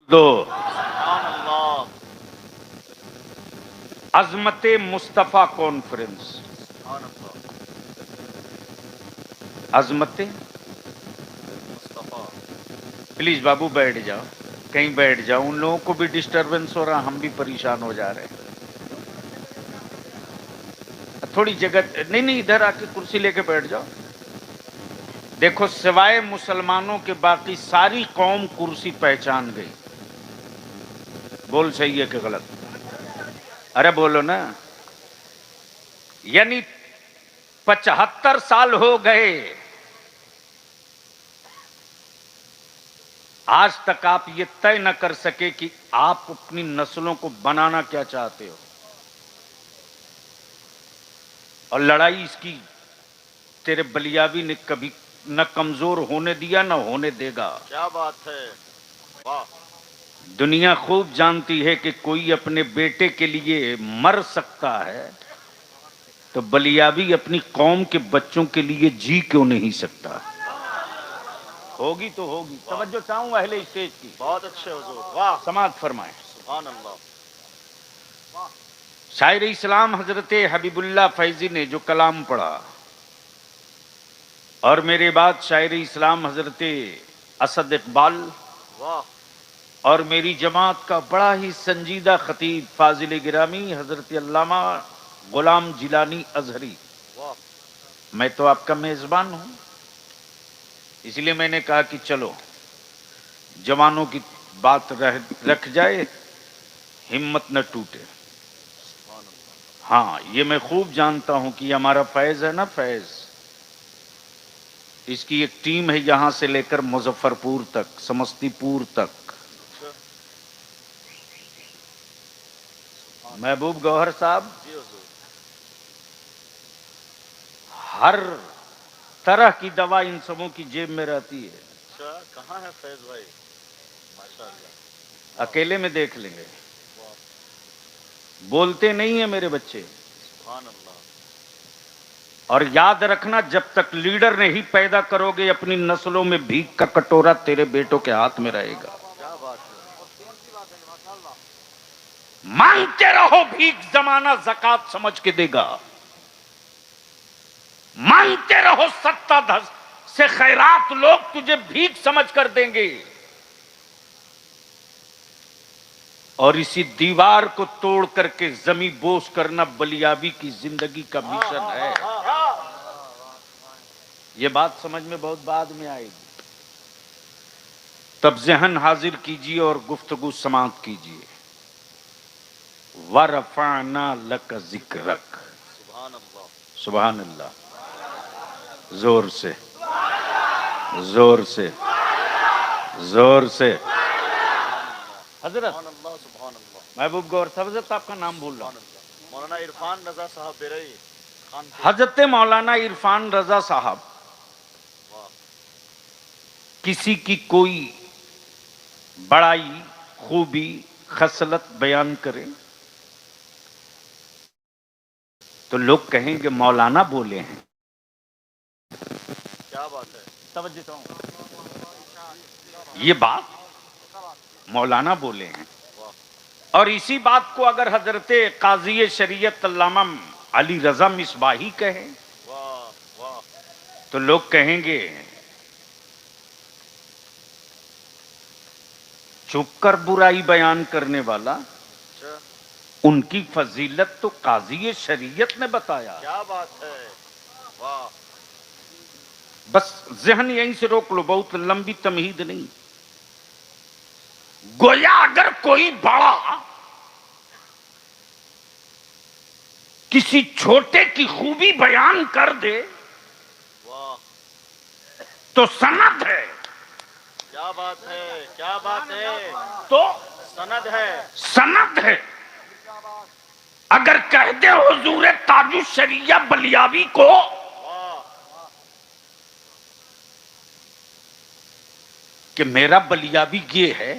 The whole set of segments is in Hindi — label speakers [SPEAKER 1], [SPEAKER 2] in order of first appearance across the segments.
[SPEAKER 1] दो अजमत मुस्तफ़ा कॉन्फ्रेंस, अजमत प्लीज बाबू बैठ जाओ, कहीं बैठ जाओ। उन लोगों को भी डिस्टरबेंस हो रहा, हम भी परेशान हो जा रहे हैं। थोड़ी जगह नहीं, इधर आके कुर्सी लेके बैठ जाओ। देखो, सिवाय मुसलमानों के बाकी सारी कौम कुर्सी पहचान गई। बोल सही है कि गलत? अरे बोलो ना। यानी 75 साल हो गए, आज तक आप ये तय न कर सके कि आप अपनी नस्लों को बनाना क्या चाहते हो। और लड़ाई इसकी तेरे बलियाबी ने कभी न कमजोर होने दिया न होने देगा।
[SPEAKER 2] क्या बात है, वाह।
[SPEAKER 1] दुनिया खूब जानती है कि कोई अपने बेटे के लिए मर सकता है, तो बलियाबी अपनी कौम के बच्चों के लिए जी क्यों नहीं सकता। होगी तो होगी। तवज्जो चाहूंगा अहले स्टेज की।
[SPEAKER 2] बहुत अच्छे हुजूर, वाह।
[SPEAKER 1] समाअत फरमाएं।
[SPEAKER 2] सुभान अल्लाह।
[SPEAKER 1] शायर इस्लाम हजरत हबीबुल्लाह फैजी ने जो कलाम पढ़ा, और मेरे बाद शायर इस्लाम हजरत असद इकबाल,
[SPEAKER 2] वाह।
[SPEAKER 1] और मेरी जमात का बड़ा ही संजीदा खतीब फाजिल गिरामी हजरत अल्लामा गुलाम जिलानी अजहरी,
[SPEAKER 2] वाह।
[SPEAKER 1] मैं तो आपका मेजबान हूं, इसलिए मैंने कहा कि चलो जवानों की बात रख जाए, हिम्मत न टूटे। हाँ, ये मैं खूब जानता हूं कि हमारा फैज है ना, फैज, इसकी एक टीम है यहां से लेकर मुजफ्फरपुर तक, समस्तीपुर तक। महबूब गौहर साहब, हर तरह की दवा इन सबों की जेब में रहती है।
[SPEAKER 2] अच्छा, कहाँ है फैज भाई? माशाअल्लाह।
[SPEAKER 1] अकेले में देख लेंगे, बोलते नहीं है मेरे बच्चे।
[SPEAKER 2] सुभान अल्लाह।
[SPEAKER 1] और याद रखना, जब तक लीडर नहीं पैदा करोगे अपनी नस्लों में भीख का कटोरा तेरे बेटों के हाथ में रहेगा।
[SPEAKER 2] क्या बात है।
[SPEAKER 1] मांगते रहो भीख, जमाना ज़कात समझ के देगा। मांगते रहो, सत्ता धस से खैरात लोग तुझे भीख समझ कर देंगे। और इसी दीवार को तोड़ करके जमी बोस करना बलियाबी की जिंदगी का मिशन है। ये बात समझ में बहुत बाद में आएगी, तब जहन हाजिर कीजिए और गुफ्तगू समाप्त कीजिए। वरफाना लक जिक्रक,
[SPEAKER 2] सुभान अल्लाह,
[SPEAKER 1] सुभान अल्लाह। जोर से, जोर से, जोर से। हजरत महबूब गौर साहब, हजरत आपका नाम भूल रहा हूं।
[SPEAKER 2] मौलाना इरफान रजा साहब बेरई खान,
[SPEAKER 1] हजरत मौलाना इरफान रजा साहब किसी की कोई बड़ाई, खूबी, खसलत बयान करें तो लोग कहेंगे मौलाना बोले हैं।
[SPEAKER 2] क्या बात है।
[SPEAKER 1] तवज्जो चाहूं, ये बात मौलाना बोले हैं। और इसी बात को अगर हजरत काजी शरीयत अल्लामा अली रजा मिसबाही कहे तो लोग कहेंगे चुप कर बुराई बयान करने वाला, उनकी फजीलत तो काजी शरीयत ने बताया।
[SPEAKER 2] क्या बात है, वाह।
[SPEAKER 1] बस जहन यहीं से रोक लो, बहुत लंबी तमहीद नहीं। गोया अगर कोई बड़ा किसी छोटे की खूबी बयान कर दे तो सनद है।
[SPEAKER 2] क्या बात है, क्या बात है।
[SPEAKER 1] तो
[SPEAKER 2] सनद है,
[SPEAKER 1] सनद है। अगर कह दे हुजूर ताजु शरिया बलियाबी को कि मेरा बलियाबी ये है,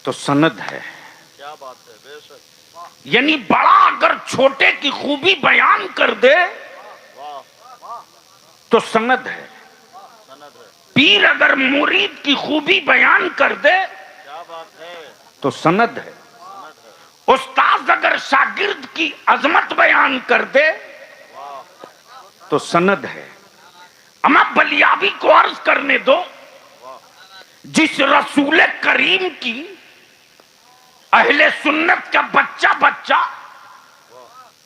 [SPEAKER 1] तो सनद है।
[SPEAKER 2] क्या बात है, बेशक।
[SPEAKER 1] यानी बड़ा अगर छोटे की खूबी बयान कर दे तो सनद है।
[SPEAKER 2] सनद है।
[SPEAKER 1] पीर अगर मुरीद की खूबी बयान कर दे
[SPEAKER 2] क्या बात है,
[SPEAKER 1] तो सनद है। उस्ताद अगर शागिर्द की अजमत बयान कर दे तो सनद है। अमा बलियाबी को अर्ज करने दो, जिस रसूल करीम की अहले सुन्नत का बच्चा बच्चा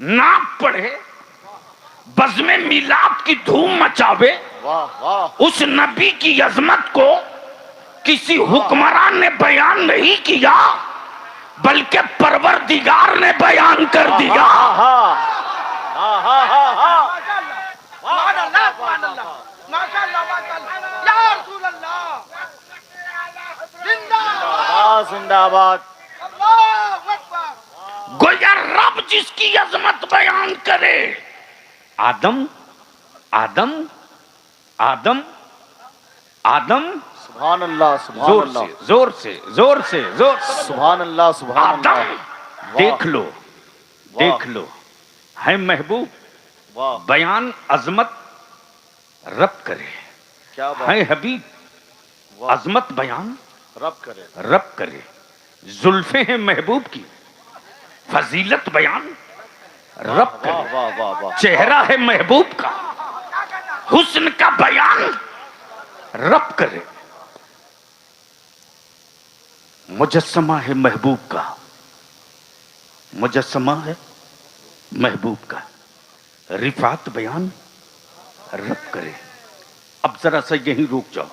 [SPEAKER 1] नाक पढ़े, बज़्मे मिलाद की धूम मचावे,
[SPEAKER 2] वाह वाह,
[SPEAKER 1] उस नबी की अजमत को किसी हुक्मरान ने बयान नहीं किया, बल्कि परवरदिगार ने बयान कर दिया।
[SPEAKER 2] हा हा हा हा हा,
[SPEAKER 3] माशाअल्लाह माशाअल्लाह माशाअल्लाह माशाअल्लाह, या रसूल अल्लाह, जिंदाबाद
[SPEAKER 2] जिंदाबाद,
[SPEAKER 3] अल्लाहू अकबर।
[SPEAKER 1] गोया रब जिसकी अजमत बयान करे, आदम आदम आदम आदम,
[SPEAKER 2] सुभान अल्लाह, सुभान
[SPEAKER 1] जोर
[SPEAKER 2] अल्लाह,
[SPEAKER 1] से जोर से जोर से जोर से,
[SPEAKER 2] सुभान अल्लाह, सुभान
[SPEAKER 1] आदम,
[SPEAKER 2] अल्लाह,
[SPEAKER 1] देख लो देख लो, है महबूब
[SPEAKER 2] वाह,
[SPEAKER 1] बयान अजमत रब करे,
[SPEAKER 2] क्या बात,
[SPEAKER 1] है हबीब
[SPEAKER 2] वाह,
[SPEAKER 1] अजमत बयान
[SPEAKER 2] रब करे,
[SPEAKER 1] रब करे। जुल्फे हैं महबूब की, फजीलत बयान रब
[SPEAKER 2] वाह
[SPEAKER 1] करे।
[SPEAKER 2] वाह वाह वाह,
[SPEAKER 1] चेहरा है महबूब का, हुस्न का बयान रब करे। मुजस्समा है महबूब का, मुजस्समा है महबूब का, रिफात बयान रब करे। अब जरा सा यहीं रुक जाओ,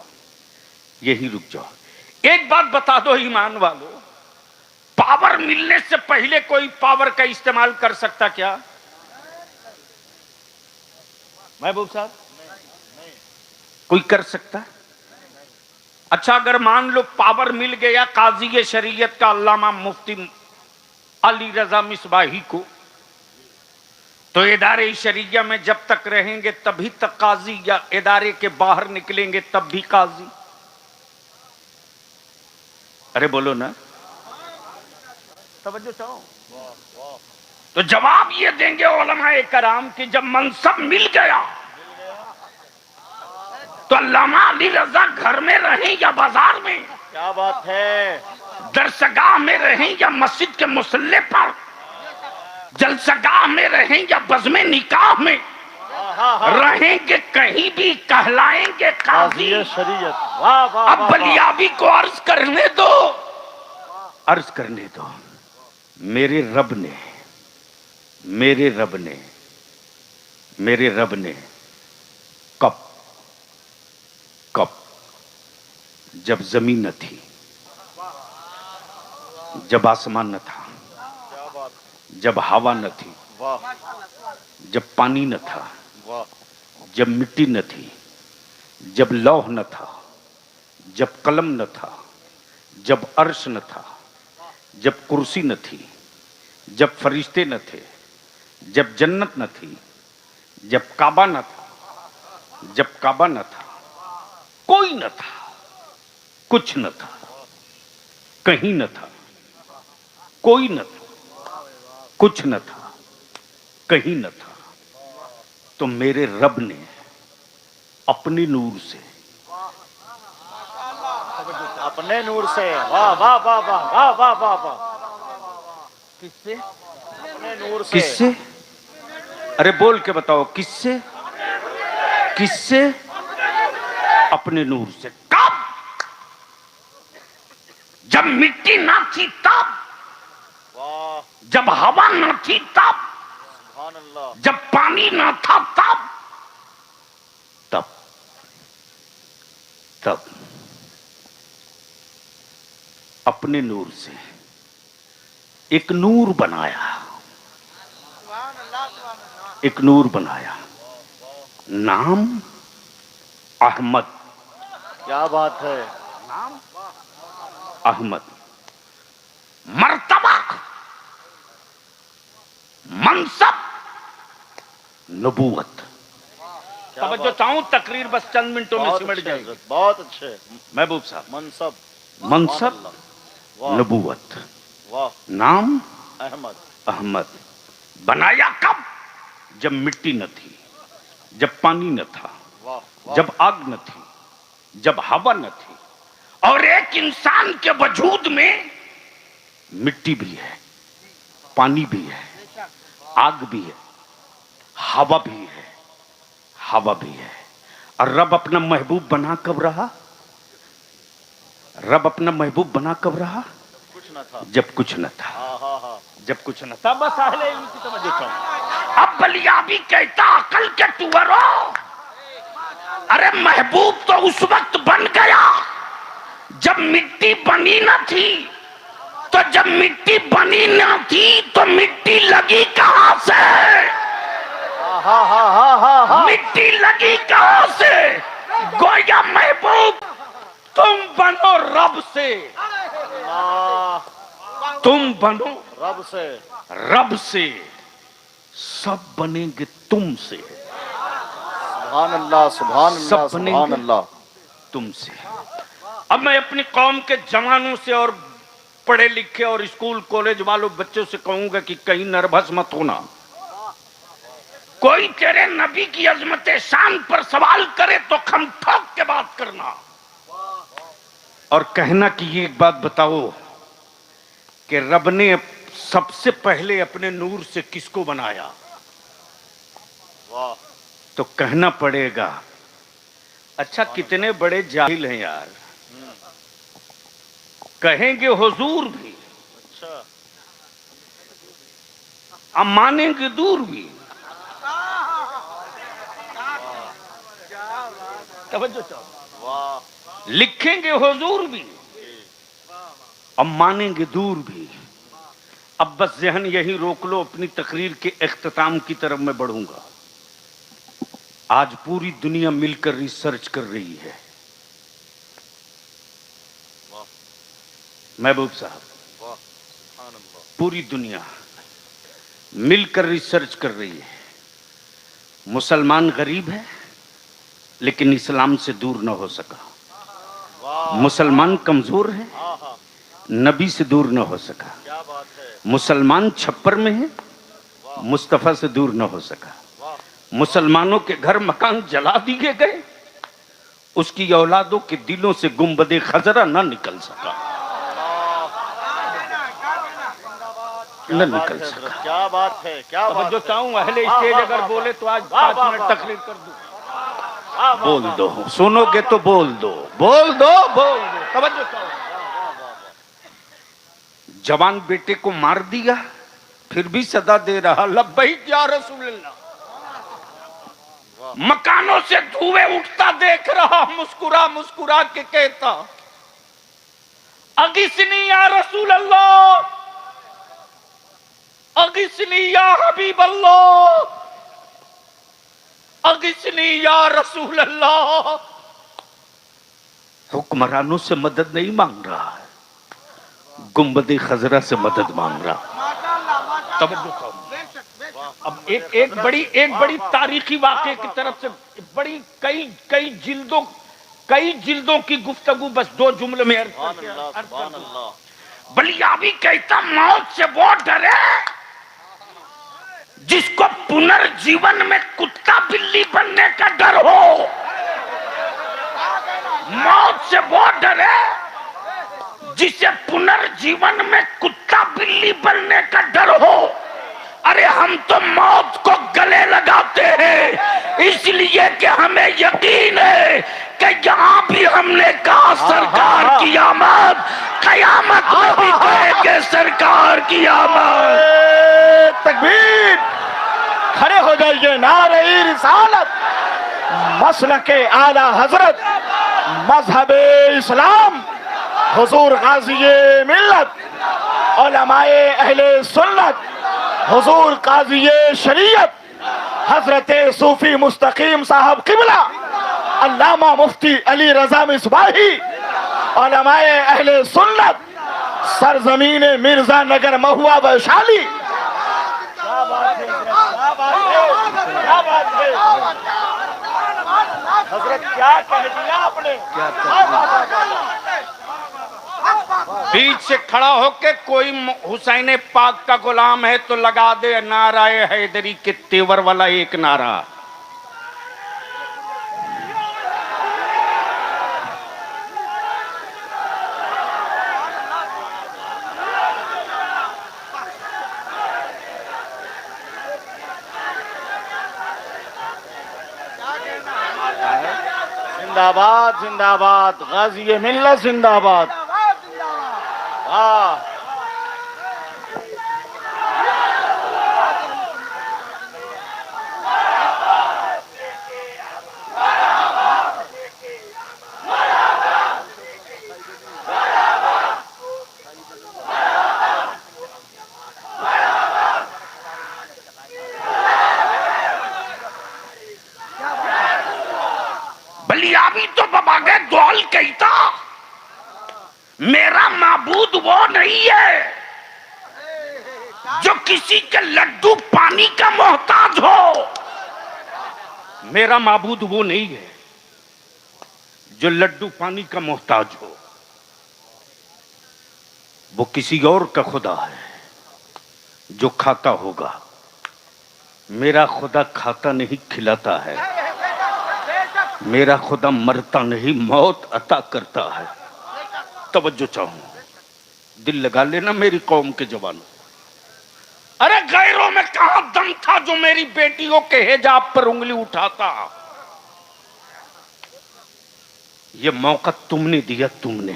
[SPEAKER 1] यहीं रुक जाओ। एक बात बता दो ईमान वालों, पावर मिलने से पहले कोई पावर का इस्तेमाल कर सकता क्या महबूब साहब? कोई कर सकता? अच्छा, अगर मान लो पावर मिल गया काजी शरीयत का अल्लामा मुफ्ती अली रजा मिसबाही को, तो इदारे शरीया में जब तक रहेंगे तभी तक काजी, या इदारे के बाहर निकलेंगे तब भी काजी? अरे बोलो ना, तवज्जो चाहो। तो जवाब ये देंगे उलमाए कराम कि जब मनसब मिल गया तो अल्लामा अली रजा घर में रहें या बाजार में,
[SPEAKER 2] क्या बात है,
[SPEAKER 1] दरसगाह में रहें या मस्जिद के मुसल्ले पर, जलसगाह में रहें या बज़्मे निकाह में रहेंगे, कहीं भी कहलाएंगे काजी।
[SPEAKER 2] काज़ी शरीयत, वाह वाह,
[SPEAKER 1] अब बलियाबी को अर्ज करने दो, अर्ज करने दो। मेरे रब ने, मेरे रब ने, मेरे रब ने कब कब, जब जमीन न थी, जब आसमान न था,
[SPEAKER 2] क्या बात,
[SPEAKER 1] जब हवा न थी,
[SPEAKER 2] वाह
[SPEAKER 1] जब पानी न था,
[SPEAKER 2] वाह,
[SPEAKER 1] जब मिट्टी न थी, जब लौह न था, जब कलम न था, जब अर्श न था, जब कुर्सी न थी, जब फरिश्ते न थे, जब जन्नत न थी, जब काबा न था, जब काबा न था, कोई न था, कुछ न था, कहीं न था, कोई न था, कुछ न था, कहीं न था, तो मेरे रब ने अपने नूर से,
[SPEAKER 2] अपने नूर से, वाह वाह वाह वाह वाह वाह वाह वाह,
[SPEAKER 1] किससे
[SPEAKER 2] अपने नूर से,
[SPEAKER 1] किससे? अरे बोल के बताओ, किससे किससे? अपने नूर से। कब? जब मिट्टी ना थी तब,
[SPEAKER 2] वाह,
[SPEAKER 1] जब हवा ना थी तब,
[SPEAKER 2] सुभान अल्लाह,
[SPEAKER 1] जब पानी ना था तब, तब तब अपने नूर से एक नूर बनाया, एक नूर बनाया, नाम अहमद,
[SPEAKER 2] क्या बात है,
[SPEAKER 1] नाम अहमद, मर्तबा मनसब नबूवत।
[SPEAKER 2] क्या
[SPEAKER 1] तवज्जो
[SPEAKER 2] बात,
[SPEAKER 1] चाहूं, तकरीर बस चंद मिनटों में
[SPEAKER 2] बहुत
[SPEAKER 1] सिमट
[SPEAKER 2] अच्छे,
[SPEAKER 1] जाएगी।
[SPEAKER 2] बहुत अच्छे,
[SPEAKER 1] महबूब साहब,
[SPEAKER 2] मनसब,
[SPEAKER 1] मनसब
[SPEAKER 2] सुभान अल्लाह, वाह
[SPEAKER 1] नबूवत,
[SPEAKER 2] वाह,
[SPEAKER 1] नाम
[SPEAKER 2] अहमद,
[SPEAKER 1] अहमद, बनाया कब? जब मिट्टी न थी, जब पानी न था,
[SPEAKER 2] वाह वाह,
[SPEAKER 1] जब आग न थी, जब हवा न थी, और एक इंसान के वजूद में मिट्टी भी है, पानी भी है, आग भी है, हवा भी है, हवा भी है। और रब अपना महबूब बना कब रहा? रब अपना महबूब बना कब रहा?
[SPEAKER 2] कुछ न था।
[SPEAKER 1] जब कुछ न था।
[SPEAKER 2] हाँ।
[SPEAKER 1] जब कुछ न था। बस अहले इल्म की तवज्जो चाहूं। अब बलियाबी कहता अकल के टुअरो, अरे महबूब तो उस वक्त बन गया जब मिट्टी बनी न थी। तो जब मिट्टी बनी न थी तो मिट्टी लगी कहां से?
[SPEAKER 2] हाँ।
[SPEAKER 1] मिट्टी लगी कहां से? गोया महबूब तुम बनो रब से, तुम बनो
[SPEAKER 2] रब से,
[SPEAKER 1] रब से, सब बनेंगे तुमसे।
[SPEAKER 2] सुभान अल्लाह, सुभान अल्लाह,
[SPEAKER 1] सब
[SPEAKER 2] सुभान
[SPEAKER 1] बनेंगे
[SPEAKER 2] अल्लाह।
[SPEAKER 1] तुमसे। अब मैं अपनी कौम के जवानों से और पढ़े लिखे और स्कूल कॉलेज वालों बच्चों से कहूंगा कि कहीं नर्वस मत होना। कोई तेरे नबी की अजमत शान पर सवाल करे तो खम ठोक के बात करना और कहना कि ये एक बात बताओ कि रब ने सबसे पहले अपने नूर से किसको बनाया?
[SPEAKER 2] वाह।
[SPEAKER 1] तो कहना पड़ेगा अच्छा कितने बड़े जाहिल हैं यार। कहेंगे हुजूर भी,
[SPEAKER 2] अच्छा।
[SPEAKER 1] अब मानेंगे दूर भी। तवज्जो चाहो।
[SPEAKER 2] वाह।
[SPEAKER 1] लिखेंगे हुजूर भी, अब मानेंगे दूर भी। अब बस जहन यही रोक लो, अपनी तकरीर के इख्तिताम की तरफ मैं बढ़ूंगा। आज पूरी दुनिया मिलकर रिसर्च कर रही है। महबूब साहब,
[SPEAKER 2] वाह, सुभान अल्लाह।
[SPEAKER 1] पूरी दुनिया मिलकर रिसर्च कर रही है। मुसलमान गरीब है लेकिन इस्लाम से दूर न हो सका।
[SPEAKER 2] वाह।
[SPEAKER 1] मुसलमान कमजोर है,
[SPEAKER 2] हाँ।
[SPEAKER 1] नबी से दूर न हो सका।
[SPEAKER 2] क्या बात है।
[SPEAKER 1] मुसलमान छप्पर में है, मुस्तफा से दूर न हो सका।
[SPEAKER 2] वाह।
[SPEAKER 1] मुसलमानों के घर मकान जला दिए गए, उसकी औलादों के दिलों से गुंबदे खजरा न निकल सका, न निकल सका।
[SPEAKER 2] क्या बात है, क्या बात
[SPEAKER 1] जो
[SPEAKER 2] है।
[SPEAKER 1] चाहूं अहले स्टेज अगर बोले तो आज 5 मिनट तकरीर कर दूं।
[SPEAKER 2] वाह,
[SPEAKER 1] बोल दो, सुनोगे तो बोल दो, बोल दो, बोल दो। तवज्जो चाहो। जवान बेटे को मार दिया फिर भी सदा दे रहा लब्बैक या रसूलल्लाह। मकानों से धुएं उठता देख रहा, मुस्कुरा मुस्कुरा के कहता अगिस्नी या रसूल अल्लाह, अगिस्नी या हबीब अल्लाह, अगिस्नी या रसूल अल्लाह। हुक्मरानों से मदद नहीं मांग रहा है, गुंबदे खजरा से मदद मांग रहा। तवज्जो करो। अब एक बड़ी तारीखी वाक़े की तरफ से बड़ी कई जिल्दों की गुफ्तगू बस 2 जुमले में अर्ज कर दूं। बलियाबी कहता मौत से वो डरे जिसको पुनर्जीवन में कुत्ता बिल्ली बनने का डर हो। मौत से वो डरे जिसे पुनर्जीवन में कुत्ता बिल्ली बनने का डर हो। अरे हम तो मौत को गले लगाते हैं इसलिए कि हमें यकीन है कि यहाँ भी हमने कहा सरकार की आमद, कयामत में भी कहेंगे सरकार की आमद।
[SPEAKER 3] तकबीर, खड़े हो जाइए। नारे रिसालत, मसलके आला हजरत, मजहबे इस्लाम, हुजूर गाज़ी मिल्लत, उलमाए अहले सुन्नत, हुजूर काज़ी शरीयत, हजरत सूफी मुस्तकीम साहब किबला, अल्लामा मुफ्ती अली रजा मिसबाही, उलमाए अहले सुन्नत, सरजमीन मिर्जा नगर महुआ वैशाली। क्या बात है, क्या बात है, क्या बात है। हजरत क्या कह दिया आपने।
[SPEAKER 1] बीच से खड़ा होके कोई हुसैन पाक का गुलाम है तो लगा दे नाराए हैदरी के तेवर वाला एक नारा।
[SPEAKER 3] जिंदाबाद जिंदाबाद, गाजी मिल्लत जिंदाबाद। वाह
[SPEAKER 1] बलियाबी तो बाबा के द्वाल कहता, मेरा माबूद वो नहीं है जो किसी के लड्डू पानी का मोहताज हो। मेरा माबूद वो नहीं है जो लड्डू पानी का मोहताज हो, वो किसी और का खुदा है जो खाता होगा। मेरा खुदा खाता नहीं खिलाता है, मेरा खुदा मरता नहीं मौत अता करता है। तवज्जो चाहूं, दिल लगा लेना मेरी कौम के जवानों। अरे गैरों में कहां दम था जो मेरी बेटियों के हिजाब पर उंगली उठाता। ये मौका तुमने दिया, तुमने।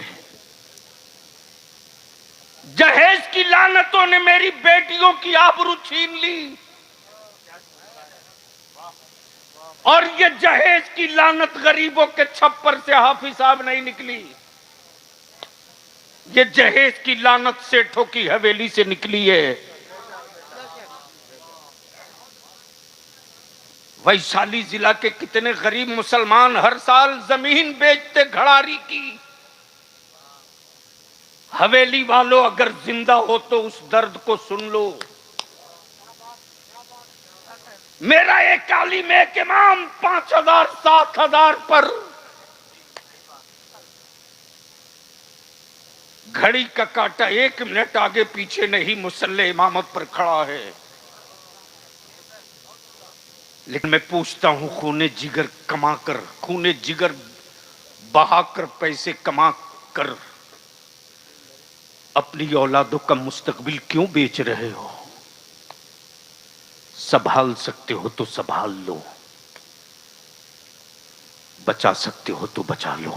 [SPEAKER 1] जहेज की लानतों ने मेरी बेटियों की आबरू छीन ली, और ये जहेज की लानत गरीबों के छप्पर से हाफिज साहब नहीं निकली, ये जहेज की लानत सेठों की हवेली से निकली है। वैशाली जिला के कितने गरीब मुसलमान हर साल जमीन बेचते घड़ारी की। हवेली वालों, अगर जिंदा हो तो उस दर्द को सुन लो। मेरा एक काली में के इमाम 5,000 7,000 पर घड़ी का काटा 1 मिनट आगे पीछे नहीं मुसल्ले इमामत पर खड़ा है। लेकिन मैं पूछता हूं, खूने जिगर कमाकर, खूने जिगर बहाकर, पैसे कमाकर अपनी औलादों का मुस्तकबिल क्यों बेच रहे हो? संभाल सकते हो तो संभाल लो, बचा सकते हो तो बचा लो।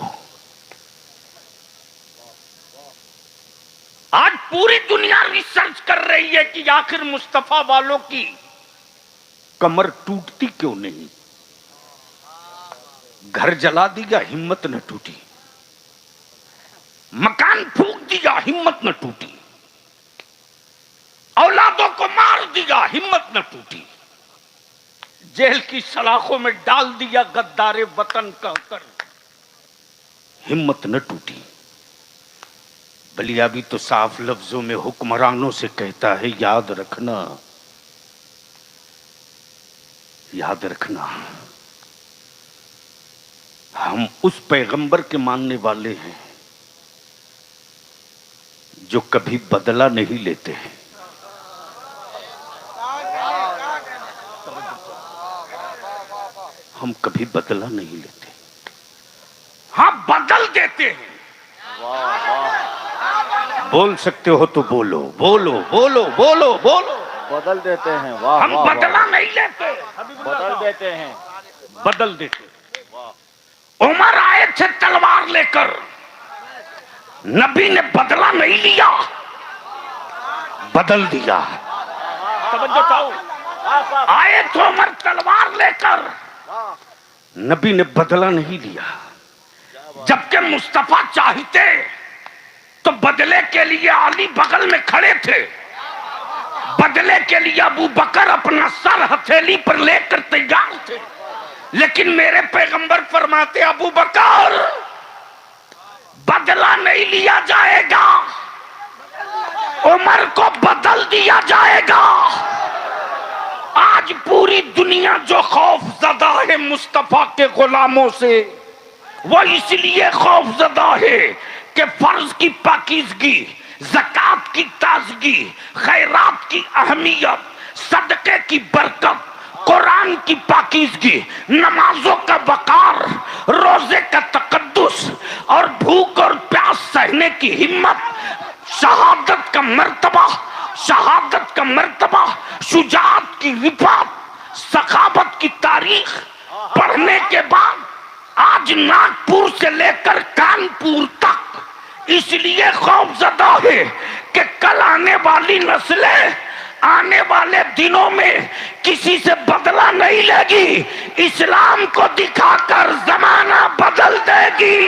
[SPEAKER 1] आज पूरी दुनिया रिसर्च कर रही है कि आखिर मुस्तफा वालों की कमर टूटती क्यों नहीं। घर जला दिया, हिम्मत न टूटी। मकान फूंक दिया, हिम्मत न टूटी। औलादों को मार दिया, हिम्मत न टूटी। जेल की सलाखों में डाल दिया गद्दारे वतन कहकर, हिम्मत न टूटी। बलियाबी तो साफ लफ्जों में हुक्मरानों से कहता है, याद रखना, याद रखना, हम उस पैगंबर के मानने वाले हैं जो कभी बदला नहीं लेते। हम कभी बदला नहीं लेते, हाँ बदल देते हैं। बोल सकते हो तो बोलो, बोलो बोलो बोलो बोलो।
[SPEAKER 3] बदल देते हैं। वाह,
[SPEAKER 1] हम बदला नहीं लेते,
[SPEAKER 3] बदल देते हैं,
[SPEAKER 1] बदल देते। उमर आए थे तलवार लेकर, नबी ने बदला नहीं लिया, बदल दिया। तवज्जो चाहो, आए थे उमर तलवार लेकर, नबी ने बदला नहीं लिया। जबकि मुस्तफा चाहते तो बदले के लिए अली बगल में खड़े थे, बदले के लिए अबू बकर अपना सर हथेली पर लेकर तैयार थे। लेकिन मेरे पैगंबर फरमाते, अबू बकर बदला नहीं लिया जाएगा, उमर को बदल दिया जाएगा। आज पूरी दुनिया जो खौफजदा है मुस्तफा के गुलामों से, वो इसलिए खौफजदा है कि फर्ज की पाकीज़गी, ज़कात की ताज़गी, खैरात की अहमियत, सदक़े की बरकत, कुरान की पाकीज़गी, नमाजों का वक़ार, रोज़े का तक़द्दुस और भूख और प्यास सहने की हिम्मत, शहादत का मर्तबा, शहादत का मर्तबा, शुजाअत की रिफात, सखावत की तारीख पढ़ने के बाद आज नागपुर से लेकर कानपुर तक इसलिए खौफजदा है कि कल आने वाली नस्लें आने वाले दिनों में किसी से बदला नहीं लेगी, इस्लाम को दिखाकर जमाना बदल देगी।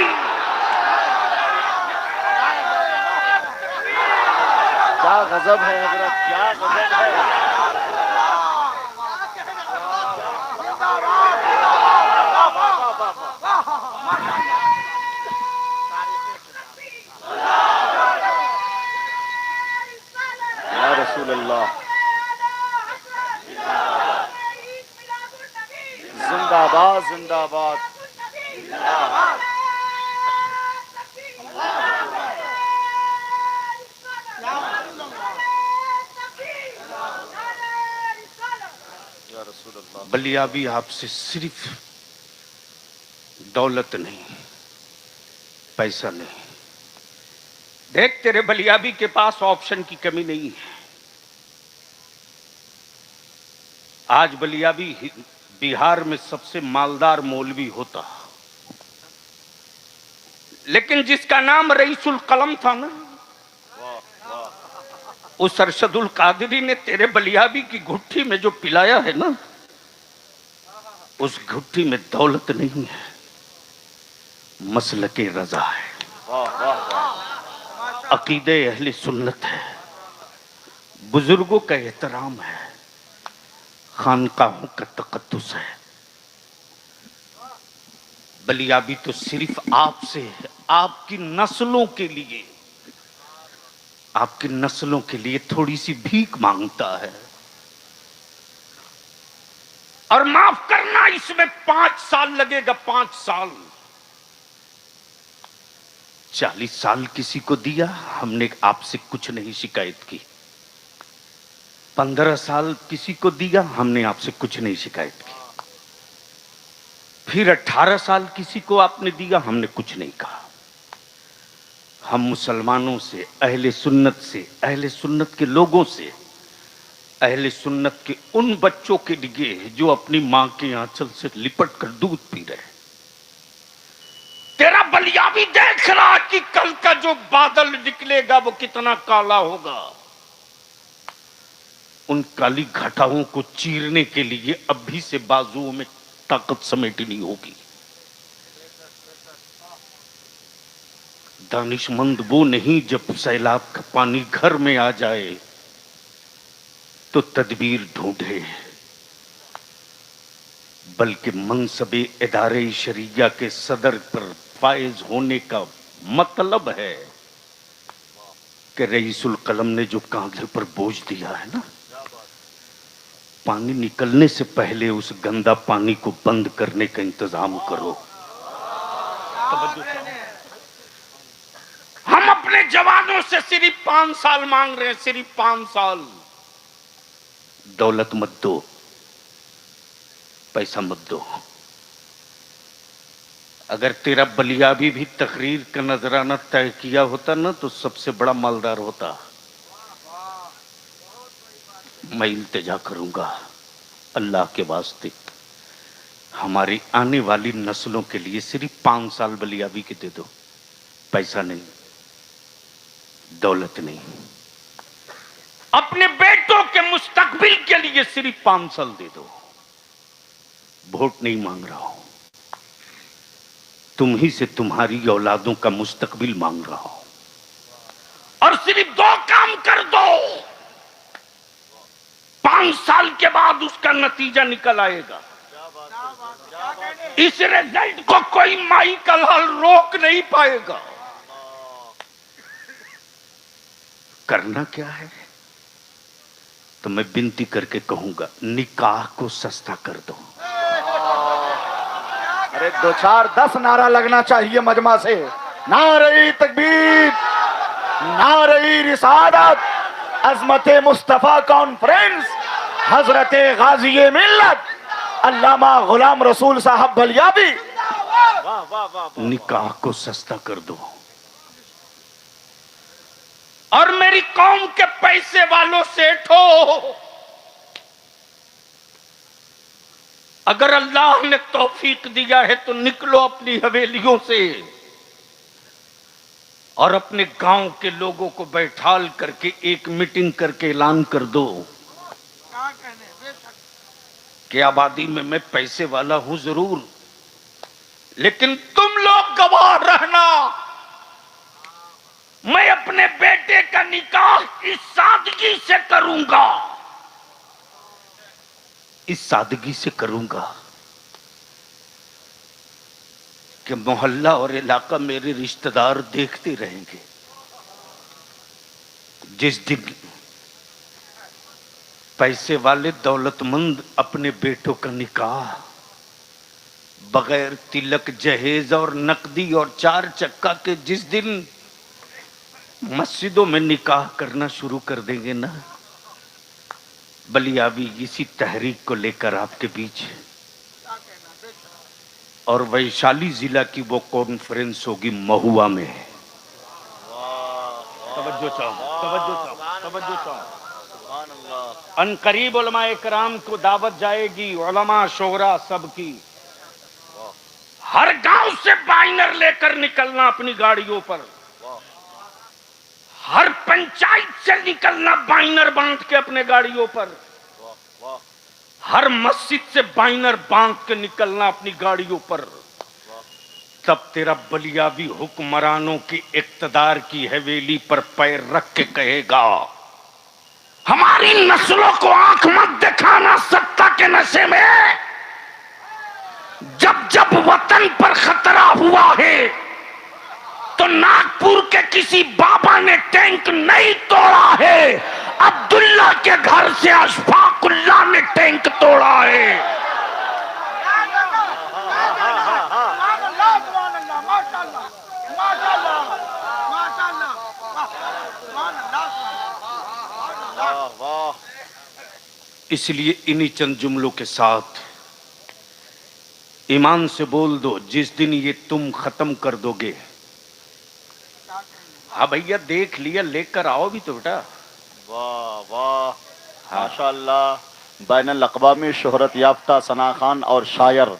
[SPEAKER 3] क्या गजब है हजरत, क्या गजब है। या रसूल अल्लाह, जिंदाबाद जिंदाबाद। या रसूल अल्लाह।
[SPEAKER 1] बलियाबी आपसे सिर्फ दौलत नहीं, पैसा नहीं। देख, तेरे बलियाबी के पास ऑप्शन की कमी नहीं है। आज बलियाबी बिहार में सबसे मालदार मौलवी होता, लेकिन जिसका नाम रईसुल कलम था ना, उस अरशदुल कादरी ने तेरे बलियाबी की घुट्टी में जो पिलाया है ना, उस घुट्टी में दौलत नहीं है, मसलके रजा है, अकीदे अहले सुन्नत है, बुजुर्गों का एहतराम है, खानकाहों का तकद्दुस है। बलियाबी तो सिर्फ आपसे, आपकी नस्लों के लिए, आपकी नस्लों के लिए थोड़ी सी भीख मांगता है। और माफ करना, इसमें 5 साल लगेगा, 5 साल। 40 साल किसी को दिया, हमने आपसे कुछ नहीं शिकायत की। 15 साल किसी को दिया, हमने आपसे कुछ नहीं शिकायत की। फिर 18 साल किसी को आपने दिया, हमने कुछ नहीं कहा। हम मुसलमानों से, अहले सुन्नत से, अहले सुन्नत के लोगों से, अहले सुन्नत के उन बच्चों के लिए जो अपनी मां के आंचल से लिपट कर दूध पी रहे। तेरा बलियाबी देख रहा कि कल का जो बादल निकलेगा वो कितना काला होगा। उन काली घटाओं को चीरने के लिए अभी से बाजुओं में ताकत समेटनी होगी। दानिशमंद वो नहीं जब सैलाब का पानी घर में आ जाए तो तदबीर ढूंढे, बल्कि मनसबे इदारे शरिया के सदर पर फायज होने का मतलब है कि रईसुल कलम ने जो कांधे पर बोझ दिया है ना, पानी निकलने से पहले उस गंदा पानी को बंद करने का इंतजाम करो। हम अपने जवानों से सिर्फ 5 साल मांग रहे हैं, सिर्फ 5 साल। दौलत मत दो, पैसा मत दो। अगर तेरा बलियाबी भी तकरीर का नजराना तय किया होता ना, तो सबसे बड़ा मालदार होता। मैं इल्तिजा करूंगा अल्लाह के वास्ते, हमारी आने वाली नस्लों के लिए सिर्फ 5 साल बलियाबी के दे दो। पैसा नहीं, दौलत नहीं, अपने बेटों के मुस्तकबिल के लिए सिर्फ 5 साल दे दो। वोट नहीं मांग रहा हूं, तुम ही से तुम्हारी औलादों का मुस्तकबिल मांग रहा हूं। और सिर्फ 2 काम कर दो, 5 साल के बाद उसका नतीजा निकल आएगा। इस रिजल्ट को कोई माई का लाल रोक नहीं पाएगा। करना क्या है? तो मैं विनती करके कहूंगा, निकाह को सस्ता कर दो।
[SPEAKER 3] अरे 2 4 10 नारा लगना चाहिए मजमा से। नारे तकबीर, नारे रिसालत, अजमते मुस्तफा कॉन्फ्रेंस, हजरते गाजी मिल्लत अल्लामा गुलाम रसूल साहब बलियाबी।
[SPEAKER 1] निकाह को सस्ता कर दो। और मेरी कौम के पैसे वालों से ठो, अगर अल्लाह ने तौफीक दिया है तो निकलो अपनी हवेलियों से और अपने गांव के लोगों को बैठाल करके एक मीटिंग करके ऐलान कर दो कि आबादी में मैं पैसे वाला हूं जरूर, लेकिन तुम लोग गवाह रहना, मैं अपने बेटे का निकाह इस सादगी से करूंगा, इस सादगी से करूंगा कि मोहल्ला और इलाका मेरे रिश्तेदार देखते रहेंगे। जिस दिन पैसे वाले दौलतमंद अपने बेटों का निकाह बगैर तिलक जहेज और नकदी और 4 चक्का के जिस दिन मस्जिदों में निकाह करना शुरू कर देंगे ना, बलियावी इसी तहरीक को लेकर आपके बीच और वैशाली जिला की वो कॉन्फ्रेंस होगी महुआ में। तवज्जो चाहो। अनकरीब उलमा इकराम को दावत जाएगी, उलमा शोरा सबकी। हर गांव से बाइनर लेकर निकलना अपनी गाड़ियों पर, हर पंचायत से निकलना बाइनर बांध के अपने गाड़ियों पर, हर मस्जिद से बाइनर बांध के निकलना अपनी गाड़ियों पर। तब तेरा बलियावी हुक्मरानों की इक्तदार की हवेली पर पैर रख के कहेगा, हमारी नस्लों को आंख मत दिखाना सत्ता के नशे में। जब जब वतन पर खतरा हुआ है तो नागपुर के किसी बाबा ने टैंक नहीं तोड़ा है, अब्दुल्ला के घर से अशफाकुल्ला ने टैंक तोड़ा है। इसलिए इन्हीं चंद जुमलों के साथ ईमान से बोल दो, जिस दिन ये तुम खत्म कर दोगे। हाँ भैया देख लिया, लेकर आओ भी तो बेटा।
[SPEAKER 2] वाह वाह, माशाअल्लाह। बैनुल अक़वामी शोहरत याफ्ता सना खान और शायर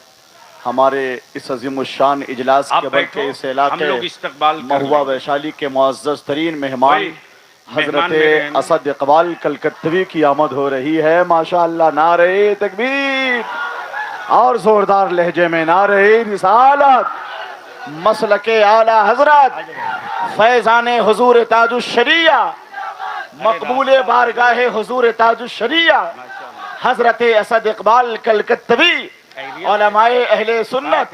[SPEAKER 2] हमारे इस अज़ीमुश्शान इजलास के बल्कि इस इलाके महुआ वैशाली के मुअज़्ज़ज़ तरीन मेहमान हजरत असद इकबाल कलकत्तवी की आमद हो रही है। माशाअल्लाह, नारे तकबीर और जोरदार लहजे में नारे रिसालत, मसलके आला हजरत, फैजाने हुजूर ताजुश शरिया, मकबूले बारगाहे हुजूर ताजुश शरिया हजरत असद इकबाल कलकत्तवी, उलमाए अहले सुन्नत,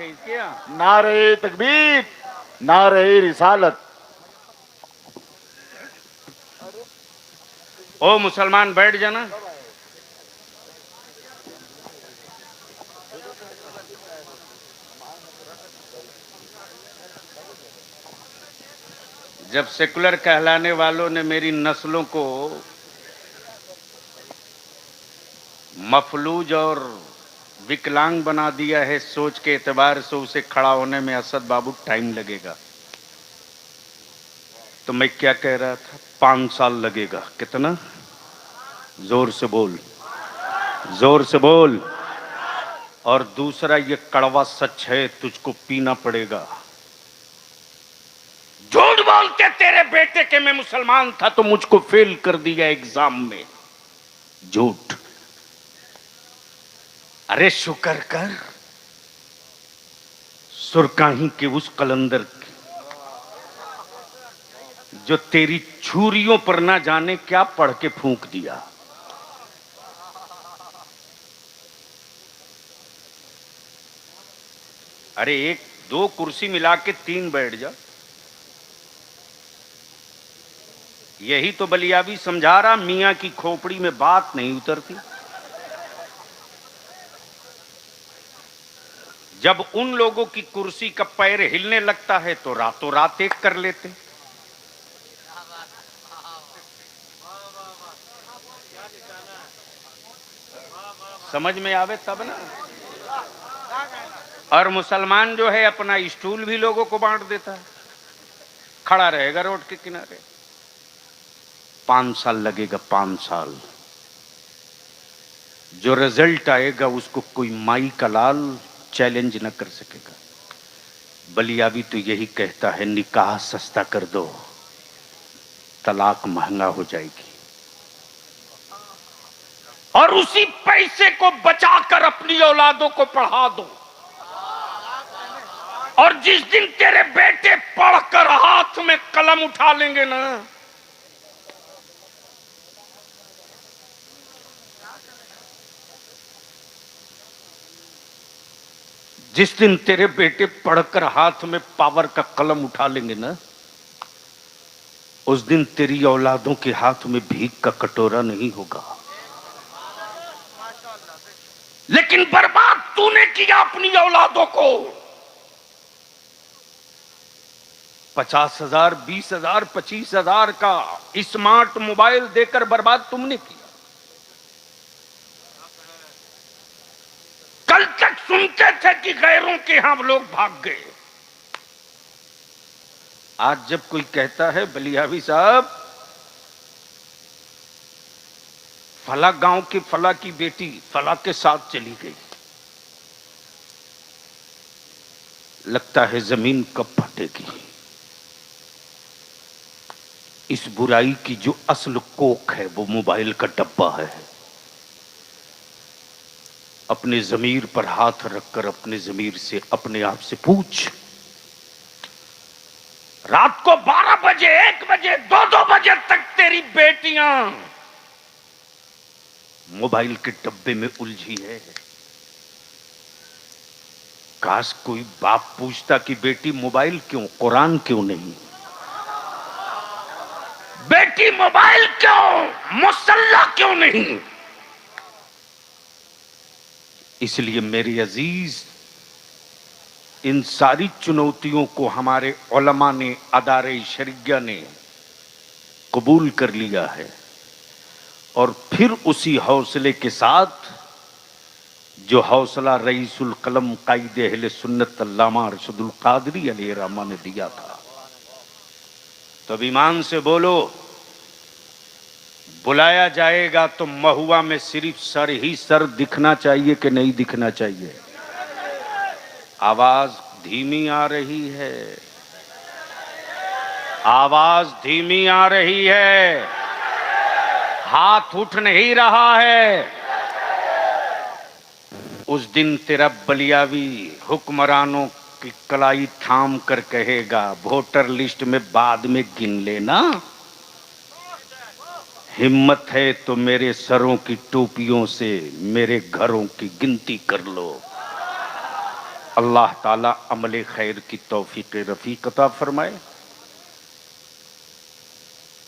[SPEAKER 2] नारे तकबीर, नारे रिसालत।
[SPEAKER 1] ओ मुसलमान बैठ जाना। जब सेकुलर कहलाने वालों ने मेरी नस्लों को मफलूज और विकलांग बना दिया है, सोच के एतबार से उसे खड़ा होने में असद बाबू टाइम लगेगा, तो मैं क्या कह रहा था, 5 साल लगेगा। कितना? जोर से बोल, जोर से बोल। और दूसरा, ये कड़वा सच है, तुझको पीना पड़ेगा। झूठ बोलते तेरे बेटे के मैं मुसलमान था तो मुझको फेल कर दिया एग्जाम में, झूठ। अरे शुक्र कर सुरकाही के उस कलंदर जो तेरी छुरियों पर ना जाने क्या पढ़ के फूंक दिया। अरे 1-2 कुर्सी मिला के 3 बैठ जा, यही तो बलियावी समझा रहा। मियां की खोपड़ी में बात नहीं उतरती। जब उन लोगों की कुर्सी का पैर हिलने लगता है तो रातों रात एक कर लेते। समझ में आवे तब ना। और मुसलमान जो है अपना स्टूल भी लोगों को बांट देता है, खड़ा रहेगा रोड के किनारे। 5 साल लगेगा, 5 साल। जो रिजल्ट आएगा उसको कोई माई का लाल चैलेंज न कर सकेगा। बलियावी तो यही कहता है, निकाह सस्ता कर दो, तलाक महंगा हो जाएगी, और उसी पैसे को बचाकर अपनी औलादों को पढ़ा दो। और जिस दिन तेरे बेटे पढ़कर हाथ में कलम उठा लेंगे ना, जिस दिन तेरे बेटे पढ़कर हाथ में पावर का कलम उठा लेंगे ना, उस दिन तेरी औलादों के हाथ में भीख का कटोरा नहीं होगा। लेकिन बर्बाद तूने किया अपनी औलादों को। 50,000, 20,000, 25,000 का स्मार्ट मोबाइल देकर बर्बाद तुमने किया। कल तक सुनते थे कि गैरों के यहां लोग भाग गए। आज जब कोई कहता है बलियावी साहब फला गांव के फला की बेटी फला के साथ चली गई, लगता है जमीन कब फटेगी। इस बुराई की जो असल कोख है वो मोबाइल का डब्बा है। अपने जमीर पर हाथ रखकर अपने जमीर से अपने आप से पूछ, रात को 12 बजे, 1 बजे, 2 बजे तक तेरी बेटियां मोबाइल के डब्बे में उलझी है। काश कोई बाप पूछता कि बेटी मोबाइल क्यों, कुरान क्यों नहीं? बेटी मोबाइल क्यों, मुसल्ला क्यों नहीं? इसलिए मेरे अजीज, इन सारी चुनौतियों को हमारे उलमा ने, अदारे शरिया ने कबूल कर लिया है, और फिर उसी हौसले के साथ जो हौसला रईसुल कलम कायदे अहले सुन्नत अल्लामा अरशदुल कादरी अलैहि रहमा ने दिया था। तो अब ईमान से बोलो, बुलाया जाएगा तो महुआ में सिर्फ सर ही सर दिखना चाहिए कि नहीं दिखना चाहिए? आवाज धीमी आ रही है, आवाज धीमी आ रही है, हाथ उठ नहीं रहा है। उस दिन तेरा बलियावी हुक्मरानों की कलाई थाम कर कहेगा, वोटर लिस्ट में बाद में गिन लेना, हिम्मत है तो मेरे सरों की टोपियों से मेरे घरों की गिनती कर लो। अल्लाह ताला अमले खैर की तौफीक रफीक अता फरमाए।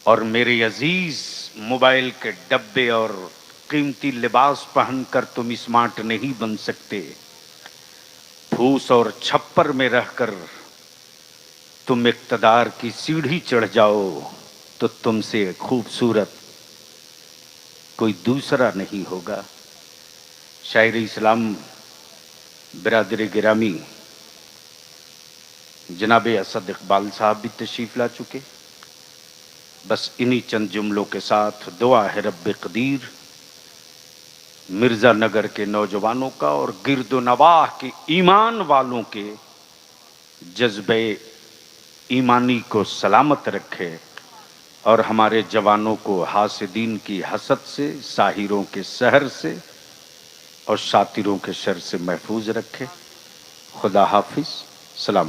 [SPEAKER 1] और मेरे अजीज, मोबाइल के डब्बे और कीमती लिबास पहनकर तुम स्मार्ट नहीं बन सकते। फूस और छप्पर में रहकर तुम इक्तदार की सीढ़ी चढ़ जाओ तो तुमसे खूबसूरत कोई दूसरा नहीं होगा। शायर इस्लाम बिरादर गिरामी जनाब असद इकबाल साहब भी तशरीफ ला चुके। बस इन्हीं चंद जुमलों के साथ दुआ है रब्बे कदीर मिर्जा नगर के नौजवानों का और गिरदो नवाह के ईमान वालों के जज्बे ईमानी को सलामत रखे और हमारे जवानों को हासिदीन की हसद से, साहिरों के सहर से और शातिरों के शर से महफूज रखे। खुदा हाफिज। सलाम।